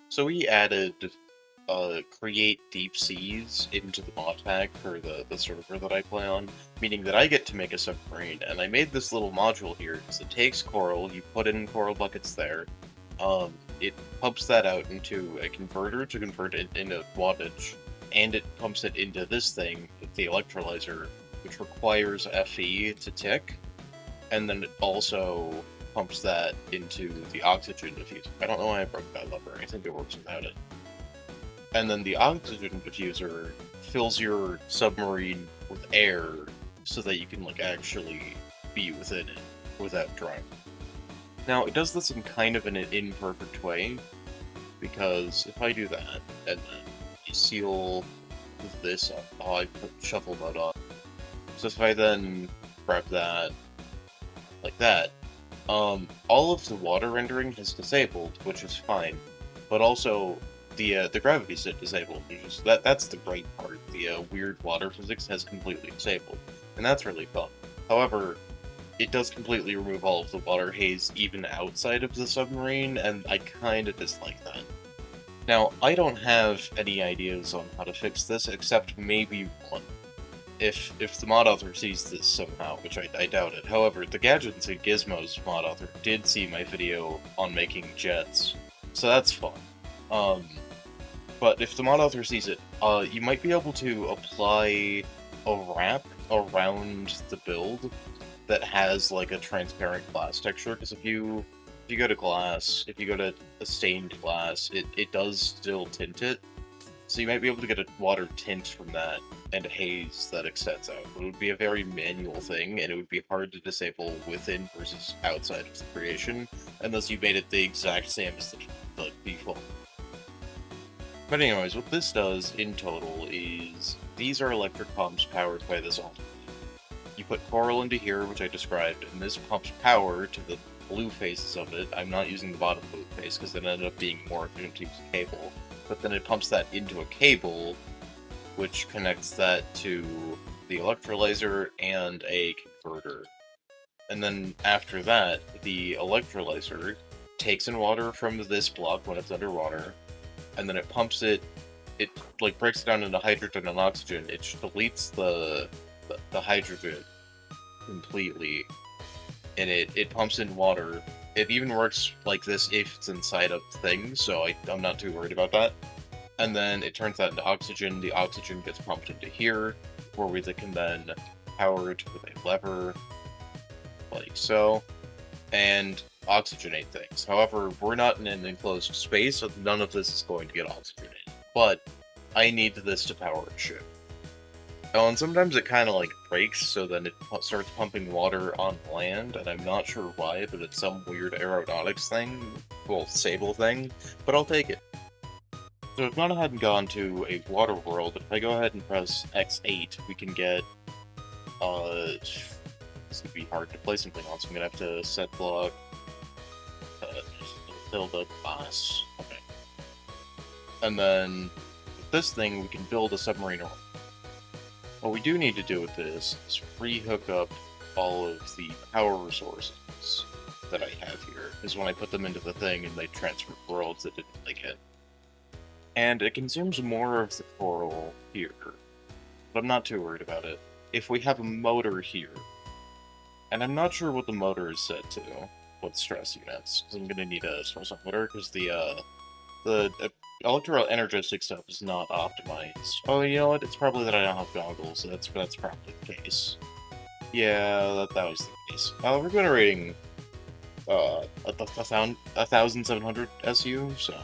So we added create deep seas into the mod pack for the server that I play on, meaning that I get to make a submarine, and I made this little module here because it takes coral, you put in coral buckets there, it pumps that out into a converter to convert it into wattage, and it pumps it into this thing, the electrolyzer, which requires Fe to tick, and then it also pumps that into the oxygen diffuser. I don't know why I broke that lever, I think it works without it. And then the oxygen diffuser fills your submarine with air so that you can like actually be within it without drowning. Now it does this in kind of an imperfect way, because if I do that and then you seal this up, oh, I put shuffle mode on. So if I then grab that like that, all of the water rendering is disabled, which is fine, but also the gravity's disabled. That's the great part. The weird water physics has completely disabled, and that's really fun. However, it does completely remove all of the water haze even outside of the submarine, and I kinda dislike that. Now, I don't have any ideas on how to fix this, except maybe one. If the mod author sees this somehow, which I doubt it. However, the Gadgets and Gizmos mod author did see my video on making jets, so that's fun. But if the mod author sees it, you might be able to apply a wrap around the build that has like a transparent glass texture, because if you go to glass, if you go to a stained glass, it does still tint it. So you might be able to get a water tint from that, and a haze that extends out. It would be a very manual thing, and it would be hard to disable within versus outside of the creation, unless you made it the exact same as the default. But anyways, what this does in total is, these are electric pumps powered by this alt. You put coral into here, which I described, and this pumps power to the blue faces of it. I'm not using the bottom blue face, because it ended up being more efficient to use a cable. But then it pumps that into a cable, which connects that to the electrolyzer and a converter. And then after that, the electrolyzer takes in water from this block when it's underwater, and then it pumps it, like breaks it down into hydrogen and oxygen. It deletes the hydrogen completely, and it pumps in water. It even works like this if it's inside of things, so I'm not too worried about that. And then it turns that into oxygen. The oxygen gets pumped into here, where we can then power it with a lever, like so, and oxygenate things. However, we're not in an enclosed space, so none of this is going to get oxygenated. But I need this to power a ship. Oh, and sometimes it kind of like breaks, so then it starts pumping water on land, and I'm not sure why, but it's some weird aeronautics thing, well, Sable thing, but I'll take it. So I've gone ahead and gone to a water world. If I go ahead and press X8, we can get, this would be hard to play something on, so I'm gonna have to set block, build a class. Okay. And then, with this thing, we can build a submarine around. What we do need to do with this is re-hook up all of the power resources that I have here, because when I put them into the thing and they transfer worlds, it didn't like it. And it consumes more of the coral here, but I'm not too worried about it. If we have a motor here, and I'm not sure what the motor is set to, what stress units, because I'm going to need a stress motor, because the electro-energetic stuff is not optimized. Oh, you know what? It's probably that I don't have goggles. That's probably the case. Yeah, that was the case. We're going to rating 1,700 SU, so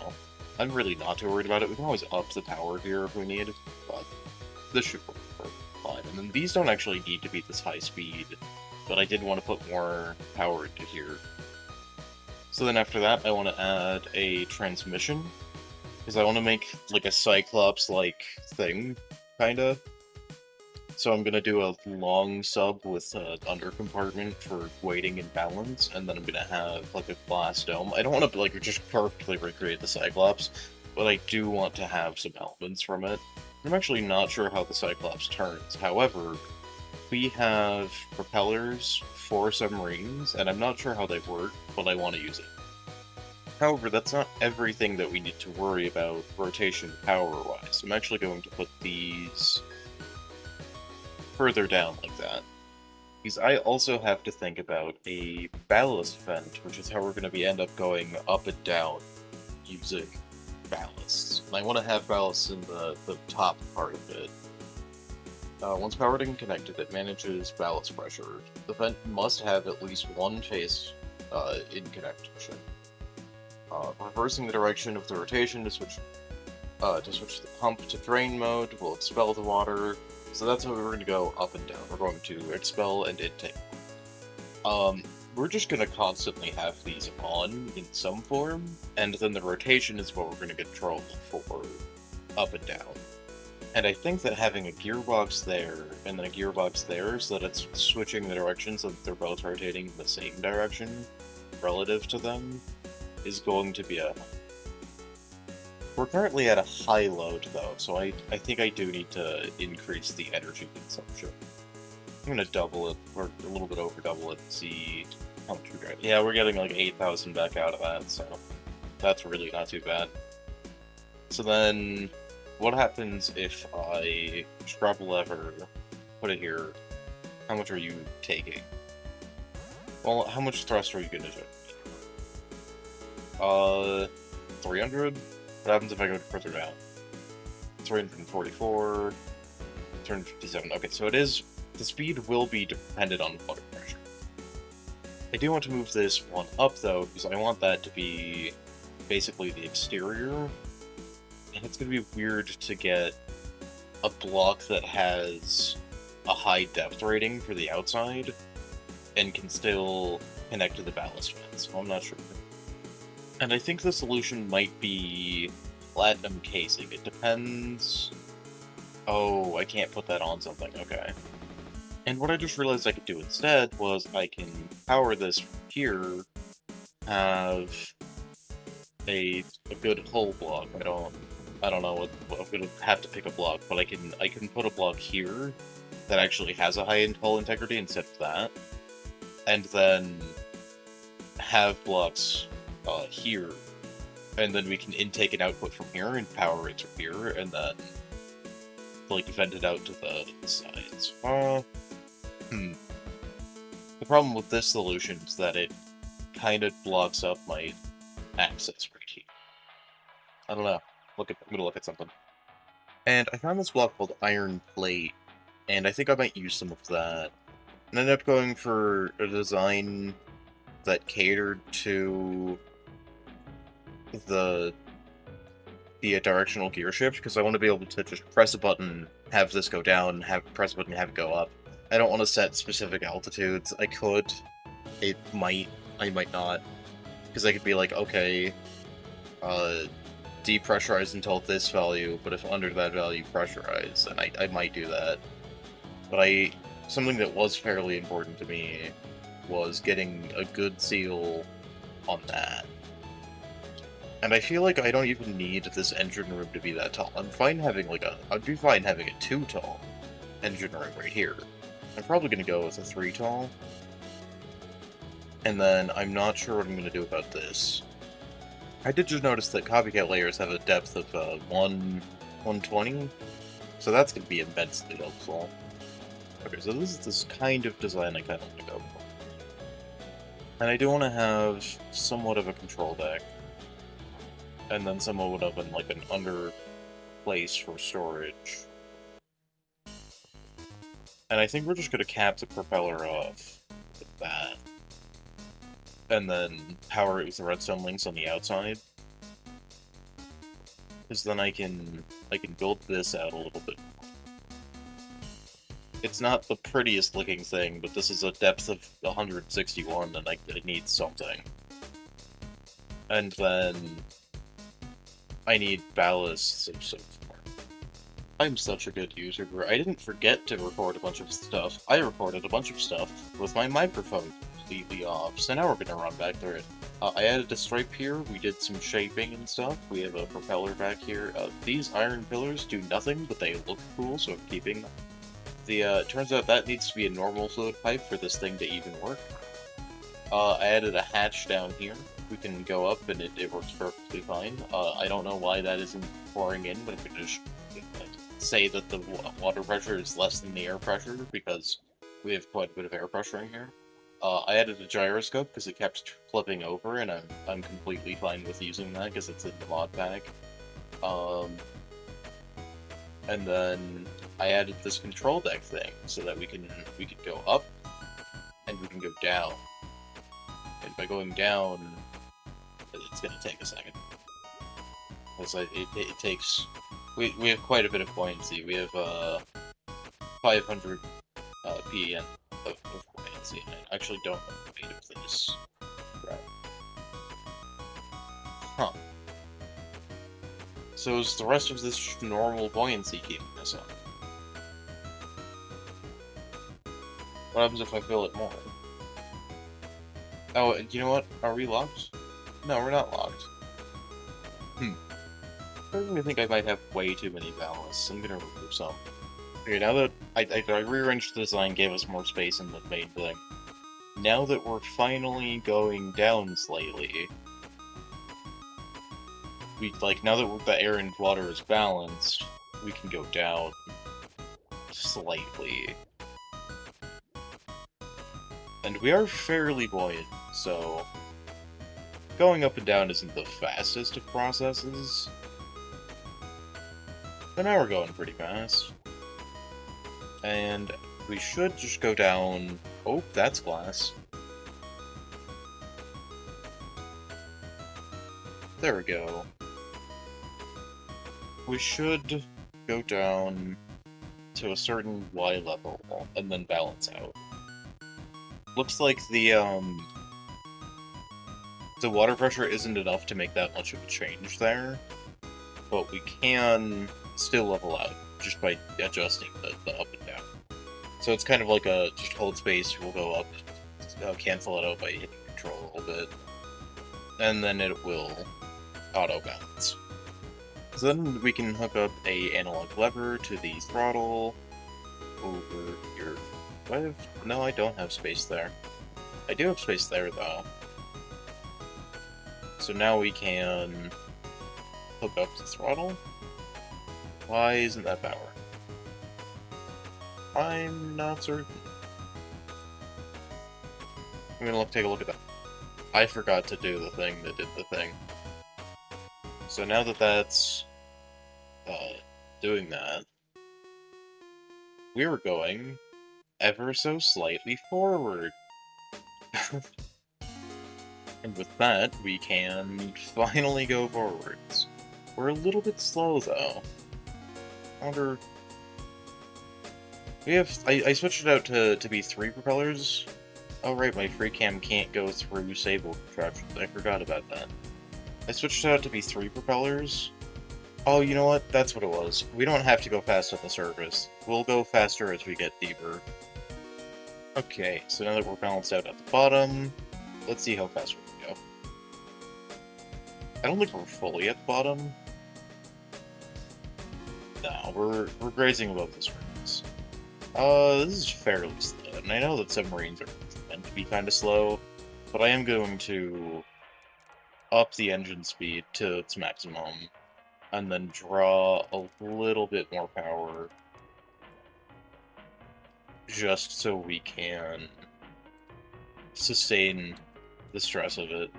I'm really not too worried about it. We can always up the power here if we need, but this should work fine. And then these don't actually need to be this high speed, but I did want to put more power into here. So then after that, I want to add a transmission, because I want to make like a Cyclops-like thing, kinda. So I'm gonna do a long sub with an under compartment for weighting and balance, and then I'm gonna have like a glass dome. I don't want to like just perfectly recreate the Cyclops, but I do want to have some elements from it. I'm actually not sure how the Cyclops turns. However, we have propellers for submarines, and I'm not sure how they work, but I want to use it. However, that's not everything that we need to worry about rotation power-wise. I'm actually going to put these further down like that. Because I also have to think about a ballast vent, which is how we're going to end up going up and down using ballasts. And I want to have ballasts in the top part of it. Once powered and connected, it manages ballast pressure. The vent must have at least one face in connection. Reversing the direction of the rotation to switch the pump to drain mode will expel the water. So that's how we're going to go up and down. We're going to expel and intake. We're just going to constantly have these on in some form, and then the rotation is what we're going to control for up and down. And I think that having a gearbox there, and then a gearbox there, so that it's switching the direction so that they're both rotating in the same direction, relative to them, is going to be a... We're currently at a high load, though, so I think I do need to increase the energy consumption. I'm gonna double it, or a little bit over double it, and see how much we're getting. Yeah, we're getting like 8,000 back out of that, so that's really not too bad. So then, what happens if I scrub a lever, put it here? How much are you taking? Well, how much thrust are you gonna do? 300? What happens if I go further down? 344, 357. Okay, so it is... The speed will be dependent on water pressure. I do want to move this one up, though, because I want that to be basically the exterior. And it's going to be weird to get a block that has a high depth rating for the outside and can still connect to the ballast vent, so I'm not sure. And I think the solution might be platinum casing. It depends... Oh, I can't put that on something. Okay. And what I just realized I could do instead was I can power this here, have a good hull block. I don't know what I'm gonna have to pick a block, but I can put a block here that actually has a high hull integrity instead of that, and then have blocks here, and then we can intake and output from here and power it from here, and then like vent it out to the sides. The problem with this solution is that it kind of blocks up my access right here. I don't know. I'm gonna look at something. And I found this block called iron plate, and I think I might use some of that. And I ended up going for a design that catered to the directional gear shift, because I want to be able to just press a button, have this go down, press a button, have it go up. I don't want to set specific altitudes. I could. I might not. Because I could be like, okay, depressurize until this value, but if under that value, pressurize, and I might do that. But something that was fairly important to me was getting a good seal on that. And I feel like I don't even need this engine room to be that tall. I'd be fine having a 2 tall engine room right here. I'm probably going to go with a 3 tall. And then I'm not sure what I'm going to do about this. I did just notice that copycat layers have a depth of 120, so that's going to be immensely helpful. Okay, so this is this kind of design I kind of want to go for. And I do want to have somewhat of a control deck. And then somewhat of an under place for storage. And I think we're just going to cap the propeller off with that. And then power it with the redstone links on the outside. Because then I can build this out a little bit more. It's not the prettiest looking thing, but this is a depth of 161, and I need something. And then I need ballasts of some form. I'm such a good YouTuber. I didn't forget to record a bunch of stuff. I recorded a bunch of stuff with my microphone completely off, so now we're gonna run back through it. I added a stripe here, we did some shaping and stuff, we have a propeller back here. These iron pillars do nothing, but they look cool, so I'm keeping them. Turns out that needs to be a normal fluid pipe for this thing to even work. I added a hatch down here. we can go up, and it works perfectly fine. I don't know why that isn't pouring in, but we can just say that the water pressure is less than the air pressure, because we have quite a bit of air pressure in here. I added a gyroscope because it kept flipping over, and I'm completely fine with using that because it's in the mod pack. And then I added this control deck thing so that we can go up and we can go down. And by going down, it's gonna take a second. Because it takes... We have quite a bit of buoyancy. We have 500 PN of buoyancy. And I actually don't know the weight of this. Right. Huh. So is the rest of this normal buoyancy keeping us up? What happens if I fill it more? Oh, and you know what? Are we locked? No, we're not locked. I think I might have way too many ballasts. I'm gonna remove some. Okay, now that I rearranged the design, gave us more space in the main thing. Now that we're finally going down slightly, now that the air and water is balanced, we can go down slightly. And we are fairly buoyant, so going up and down isn't the fastest of processes. But now we're going pretty fast. And we should just go down... Oh, that's glass. There we go. We should go down to a certain Y level and then balance out. Looks like the water pressure isn't enough to make that much of a change there, but we can still level out just by adjusting the up and down. So it's kind of like a just hold space, we'll go up, cancel it out by hitting control a little bit, and then it will auto balance. So then we can hook up a analog lever to the throttle over here. Do I have... No, I don't have space there. I do have space there, though. So now we can hook up the throttle. Why isn't that power? I'm not certain. I'm gonna take a look at that. I forgot to do the thing that did the thing. So now that that's doing that, we're going ever so slightly forward. And with that, we can finally go forwards. We're a little bit slow, though. I wonder... We have... I switched it out to be 3 propellers. Oh right, my free cam can't go through Sable contraptions. I forgot about that. I switched it out to be 3 propellers. Oh, you know what? That's what it was. We don't have to go fast on the surface. We'll go faster as we get deeper. Okay, so now that we're balanced out at the bottom, let's see how fast we can go. I don't think we're fully at the bottom. No, we're grazing above the surface. This is fairly slow, and I know that submarines are meant to be kind of slow, but I am going to up the engine speed to its maximum, and then draw a little bit more power, just so we can sustain the stress of it.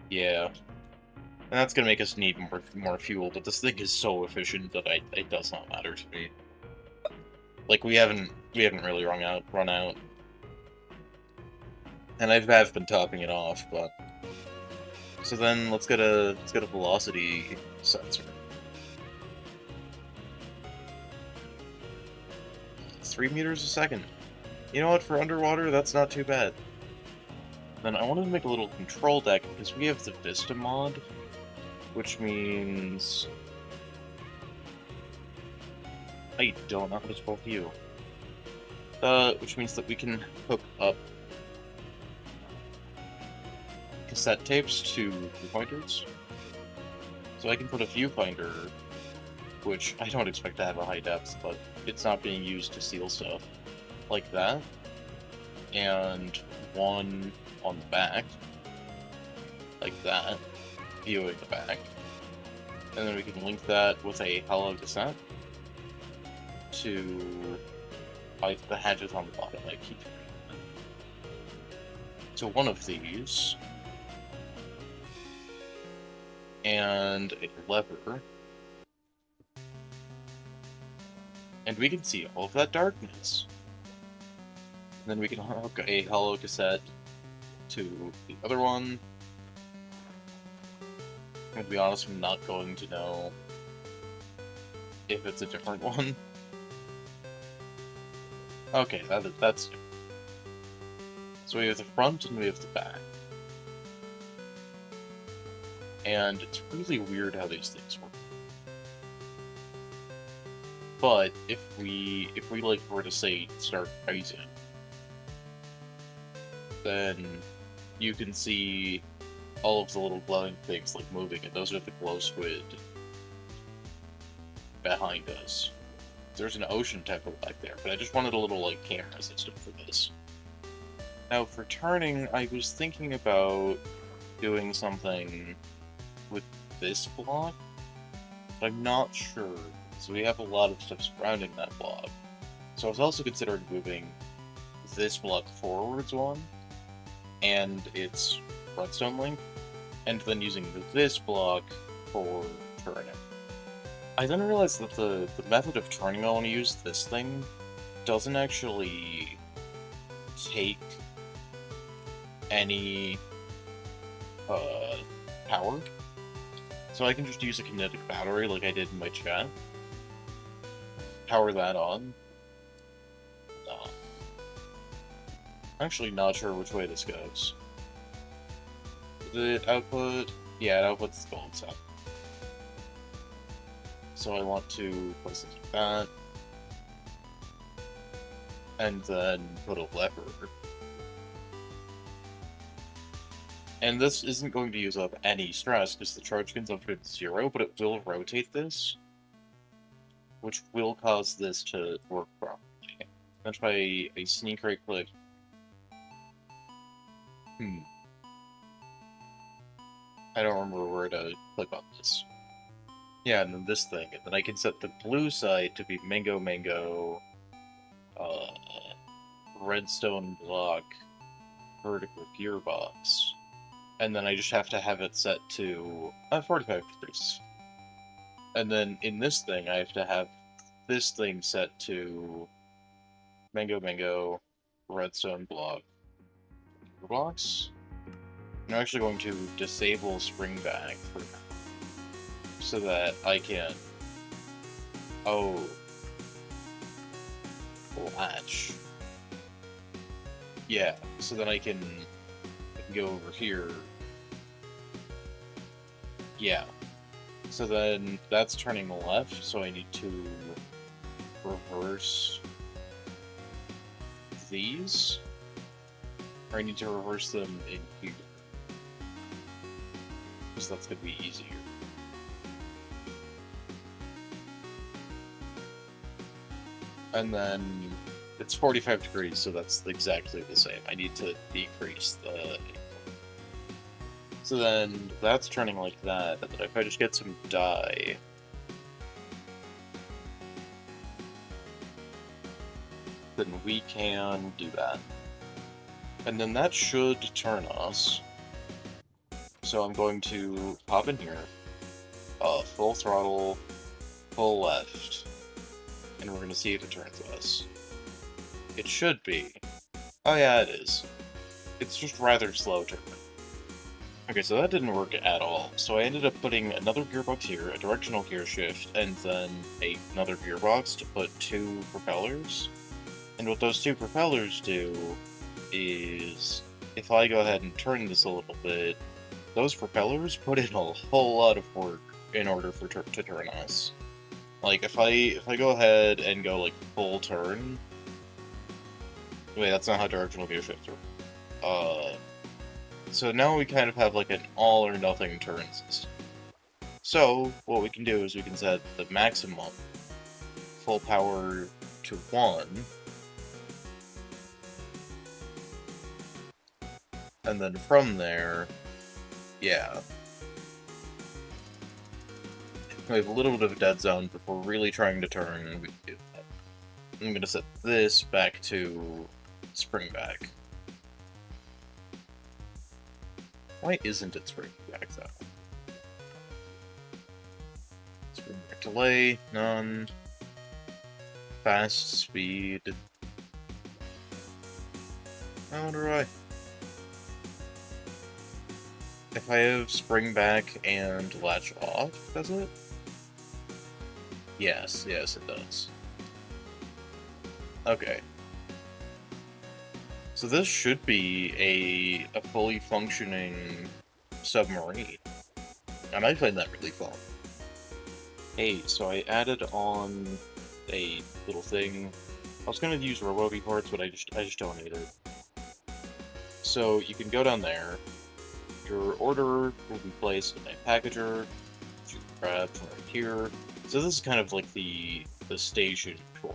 Yeah. And that's gonna make us need more fuel, but this thing is so efficient that it does not matter to me. Like, we haven't really run out. And I have been topping it off, but... So then, let's get a velocity sensor. 3 meters a second. You know what, for underwater, that's not too bad. Then I wanted to make a little control deck, because we have the Vista mod, which means... I don't know how to spell view. Which means that we can hook up cassette tapes to viewfinders. So I can put a viewfinder, which I don't expect to have a high depth, but it's not being used to seal stuff, like that, and one on the back, like that, viewing the back. And then we can link that with a hollow descent to the hatches on the bottom. I keep to one of these, and a lever, and we can see all of that darkness. And then we can hook a hollow cassette to the other one. And to be honest, I'm not going to know if it's a different one. Okay, that's different. So we have the front and we have the back. And it's really weird how these things work. But if we like were to say start rising, then you can see all of the little glowing things like moving, and those are the glow squid behind us. There's an ocean temple back there, but I just wanted a little like camera system for this. Now for turning, I was thinking about doing something with this block, but I'm not sure. So we have a lot of stuff surrounding that block. So I was also considering moving this block forwards one, and its redstone link, and then using this block for turning. I then realized that the method of turning I want to use this thing doesn't actually take any power. So I can just use a kinetic battery like I did in my chat. Power that on. Actually not sure which way this goes. Is it output? Yeah, it outputs the gold set. So I want to place it like that. And then put a lever. And this isn't going to use up any stress because the charge consumption is 0, but it will rotate this, which will cause this to work properly. That's why a sneak right click. I don't remember where to click on this. Yeah, and then this thing, and then I can set the blue side to be mango, redstone block, vertical gearbox. And then I just have to have it set to 45 degrees. And then in this thing, I have to have this thing set to mango, redstone block, gearbox. I'm actually going to disable spring back for now, so that I can latch. Yeah, so then I can go over here. Yeah. So then that's turning left, so I need to reverse these. Or I need to reverse them in here. Because that's going to be easier. And then it's 45 degrees, so that's exactly the same. I need to decrease the... So then that's turning like that, and then if I just get some dye... then we can do that. And then that should turn us. So I'm going to pop in here, full throttle, full left, and we're going to see if it turns us. It should be. Oh yeah, it is. It's just rather slow turning. Okay, so that didn't work at all. So I ended up putting another gearbox here, a directional gear shift, and then another gearbox to put 2 propellers. And what those 2 propellers do is, if I go ahead and turn this a little bit, those propellers put in a whole lot of work in order for to turn us. Like, if I go ahead and go, like, full turn... Wait, that's not how directional gear shifts work. So now we kind of have, like, an all-or-nothing turn system. So, what we can do is we can set the maximum full power to 1, and then from there, Yeah. We have a little bit of a dead zone before really trying to turn. We can do that. I'm going to set this back to spring back. Why isn't it spring back, though? Spring back delay, none. Fast speed. How do I? If I have spring back and latch off, does it? Yes, yes it does. Okay. So this should be a fully functioning submarine. And I find that really fun. Hey, so I added on a little thing. I was gonna use Robo parts, but I just don't need it. So you can go down there. Your order will be placed in a packager, which you can grab from right here. So this is kind of like the station for.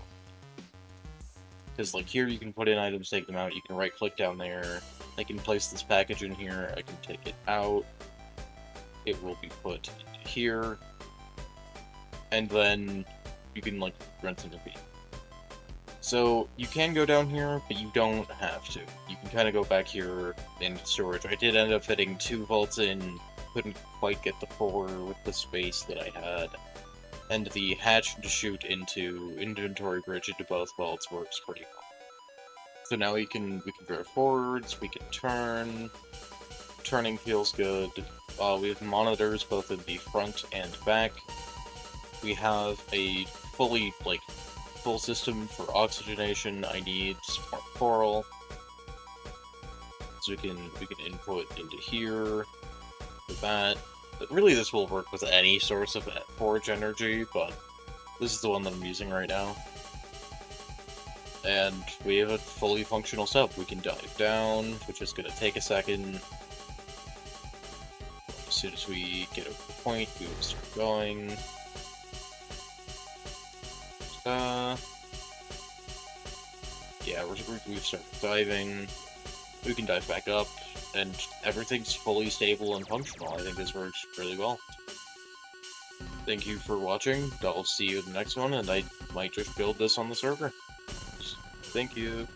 Because like here you can put in items, take them out. You can right click down there. I can place this package in here. I can take it out. It will be put into here. And then you can like rent and repeat. So you can go down here, but you don't have to. You can kind of go back here in storage. I did end up fitting 2 vaults in, couldn't quite get the 4 with the space that I had. And the hatch to shoot into inventory bridge into both vaults works pretty well. So now we can drive forwards, we can turn. Turning feels good. We have monitors both in the front and back. We have a fully, full system for oxygenation. I need smart coral. So we can input into here, with that. But really this will work with any source of forge energy, but this is the one that I'm using right now. And we have a fully functional sub. We can dive down, which is going to take a second. As soon as we get over the point, we will start going. Yeah, we've started diving. We can dive back up, and everything's fully stable and functional. I think this works really well. Thank you for watching. I'll see you in the next one, and I might just build this on the server. Thank you.